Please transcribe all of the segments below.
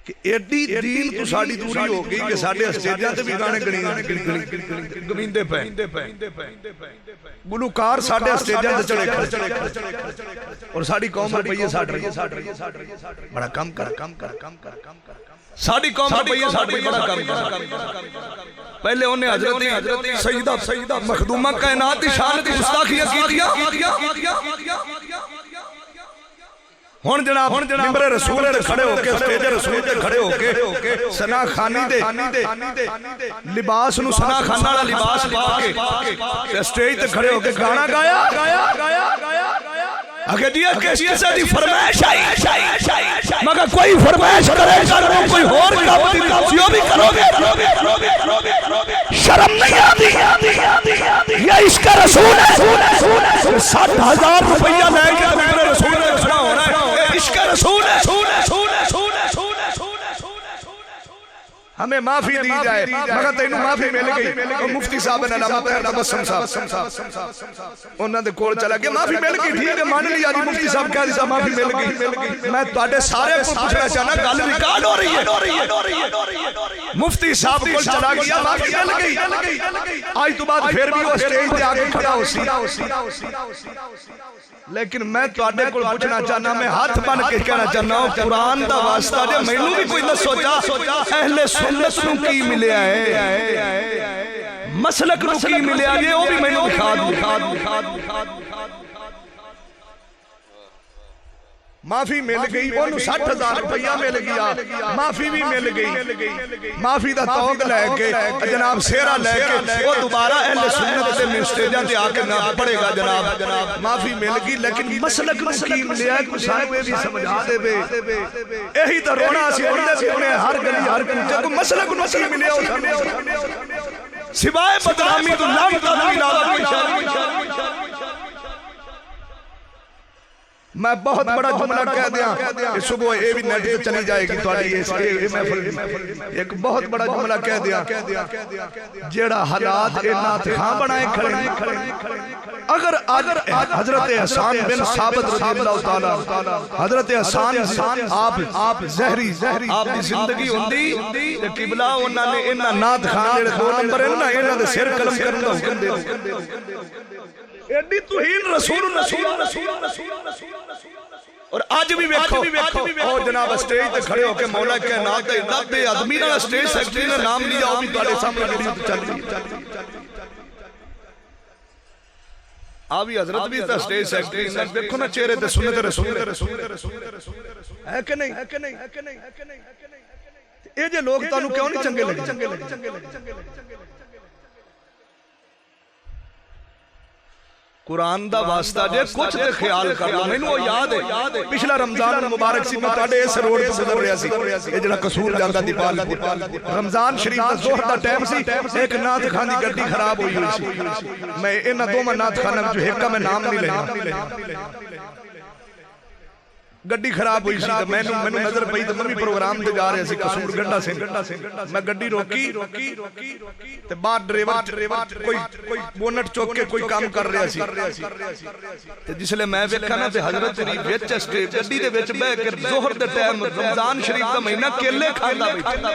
کہ ایڈی دین تو ساڑی دوری ہو گئی کہ ساڑے اسٹیجاں تے بھی گانے گویندے پہ گلوکار ساڑے اسٹیجاں تے چڑھے اور ساڑی قوم روپیے ساڑ رہی بڑا کم کر ساڑی قوم روپیے ساڑ رہی بڑا کم کر پہلے انہیں حضرت سیدہ مخدومہ کائنات کی شان کی گستاخیاں کی دیا ہون جناب ممبر رسول دے کھڑے ہو کے اسٹیج رسول دے کھڑے ہو کے سنا خانی دے لباس نو سنا خانہ والا لباس پا کے اسٹیج تے کھڑے ہو کے گانا گایا اگر دیا کسی دی فرمائش آئی مگر کوئی فرمائش کرے گا کوئی اور کام بھی کرو گے شرم نہیں آتی یہ اس کا رسول ہے 60,000 روپیہ لے کے میرے رسول نے کھڑا ہو رہا ہے اس کا رسول ہے ہمیں معافی دی جائے مگر تینوں معافی مل گئی مفتی صاحب نے علامہ طاہر تبسم صاحب انہوں نے کول چلا گیا معافی مل گئی ٹھیک ہے مان لیا جی مفتی صاحب کہہ دیتا معافی مل گئی میں تواڈے سارے کو پوچھنا چاہنا گل ریکارڈ ہو رہی ہے مفتی صاحب کول چلا گیا معافی مل گئی آج تو بعد پھر بھی وہ سٹیج تے آ کے کھڑا ہو سی لیکن میں تواڈے کول پوچھنا چاہنا میں ہاتھ بن کے کہنا چاہنا ہوں قرآن دا واسطہ جے مینوں بھی کوئی دسو جا اہل سنت نو کی ملیا ہے مسلک نو کی ملیا ہے وہ بھی مینوں دکھا دو معافی مل گئی انہوں 60,000 روپیہ مل گیا معافی بھی مل گئی معافی دا توق لے کے جناب سیرہ لے کے وہ دوبارہ اہل سنت سے مسٹیجاں دے آکے نہ پڑے گا جناب معافی مل گئی لیکن مسلک نقیم لیا ہے کچھ آئے بھی سمجھا دے بے یہی تو رونا سی انہیں ہر گلی ہر کچھ کو مسلک نقیم لیا ہو سوائے بدنامی تو لامتا نہیں لالا کوئی شاید میں بہت بڑا جملہ کہہ دیا صبح اے بھی نیٹ پہ چلی جائے گی ایک بہت بڑا جملہ کہہ دیا جیڑا حالات نات خاں بنائے کھڑے اگر حضرت حسان بن ثابت رضی اللہ تعالیٰ حضرت حسان آپ زہری آپ کی زندگی ہوندی قبلہ انہوں نے انہاں نات خاں جیڑے 2 نمبر انہاں دے سر قلم کرنے حکم دے ایڈی توہین رسول اور آج بھی بیکھو او جناب اسٹیج تے کھڑے ہو کے مولا کائنات دے آدمی نہ اسٹیج سیکٹری نے نام لیا وہ بھی تواڈے سامنے گڑی چل رہی آوی حضرت بھی تا اسٹیج سیکٹری نے دیکھو نا چہرے تے سنت رسول ہے کہ نہیں اے جے لوگ تانوں کیوں نہیں چنگے لگے قرآن دا واسطہ جے کچھ دے خیال کر لو میں وہ یاد ہے پچھلا رمضان مبارک سی میں تواڈے اس روڈ تے گزر رہا سی اے جڑا قصور جاندا دیپال رمضان شریف دا ظہر دا ٹائم سی ایک نعت خان دی گڈی خراب ہوئی سی میں انہاں دوواں نعت خاناں وچ ایک کا میں نام نہیں لینا گڈی خراب ہوئی سی تے میں نظر پئی تے میں بھی پروگرام تے جا رہا سی قصور گنڈا سے میں گڈی روکی تے بعد ڈرائیور کوئی بونٹ چوک کے کوئی کام کر رہا سی تے جس لے میں ویکھا نا تے حضرت شریف وچ اسٹیج گڈی دے وچ بیٹھ کے ظہر دے ٹائم رمضان شریف دا مہینہ کیلے کھاندا بیٹھا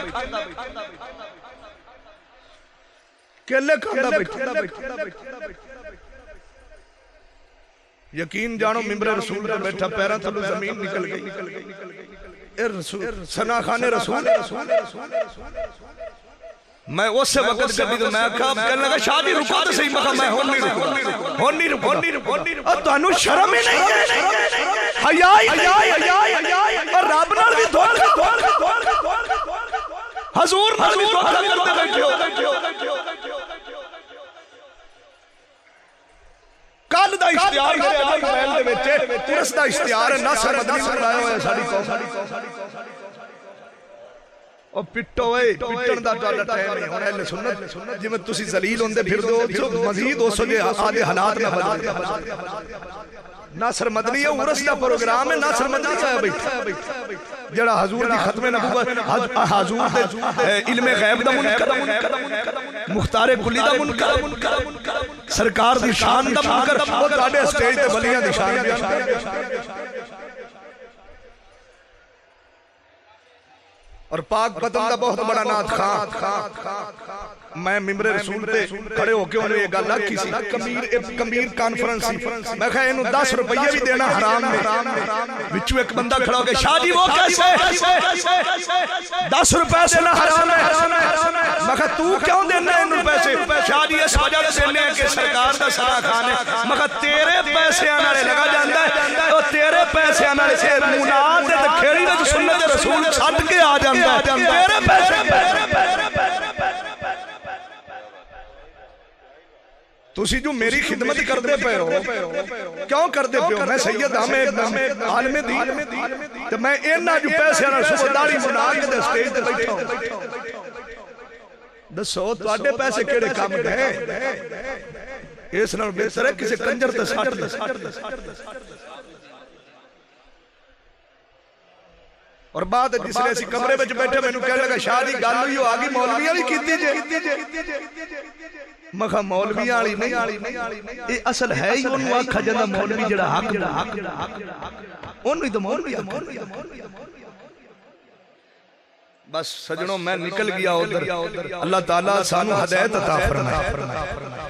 کیلے کھاندا بیٹھا یقین جانو ممبر رسول پر بیٹھا پیران تھلو زمین نکل گئی سنا خانے رسول میں اس سے وقت کبھی تو میں کہنے لگا شادی رکھا تو صحیح مکہ میں ہون نہیں رکھا اور تو انہوں شرم ہی نہیں ہے حیائی اور رب نال بھی دھوکا حضور نال بھی دھوکا کرتے بیٹھے ہو کل دا اشتیار ہے اللہ محل دے وچے ترس دا اشتیار ہے ناصر مدنی سنایا ہوا ہے ساڑی قوم اور پٹو اے پٹن دا ٹالا ٹائم ہے ہونا اہل سنت جی میں تسی ذلیل ہوندے پھر دو مزید ہو سکے آدھے حالات نہ بدل ناصر مدنی ہے ورس دا پروگرام ہے ناصر مدنی کا بیٹھا جڑا حضور دی ختم نبوت حضور دے علم غیب دا منکر مختار کلی دا منکر سرکار دی شان دا منکر وہ تاڑے اسٹیج دے ولیاں دی شان دی اور پاک پتن دا بہت بڑا نعت خان میں ممبر رسول تے کھڑے ہو کے انہوں یہ گل کی سی کمیر کانفرنس سی میں کہا انہوں 10 روپیہ بھی دینا حرام میں وچو ایک بندہ کھڑا ہو کے شاہ جی وہ کیسے 10 روپے دینا حرام ہے میں کہا تو کیوں دینا انہوں پیسے شاہ جی اس وجہ سے دینے کہ سرکار دا سارا کھانے میں کہا تیرے پیسے آنا رہے لگا جاندہ ہے تو تیرے پیسے آنا رہے سے مناد دے کھیڑی دے سنت رسول چھٹ کے آ جاندہ ہے تیرے پیسے تُسی جو میری خدمت کر دے پہ ہو کیوں کر دے پہ ہو میں سید ہمیں عالم دی تو میں اینا جو پیسے آنا صبح داری منائی دے سٹیج دے بیٹھا ہوں دسو تو آڈے پیسے کیڑے کام گئے اس نال بہتر ہے کسی کنجر تے ساٹھ دے اور بعد جس نے اسی کمرے میں بیٹھے میں نے کہنے لگا شاہ جی گل ہوئی ہو آگی مولویاں نہیں کیتی جے مکھا مولویاں والی نہیں یہ اصل ہے ہی انہوں آکھا جاندہ مولوی جڑا حق انہوں ہی تو مولوی بس سجنوں میں نکل گیا ادھر اللہ تعالیٰ سانو ہدایت عطا فرمائے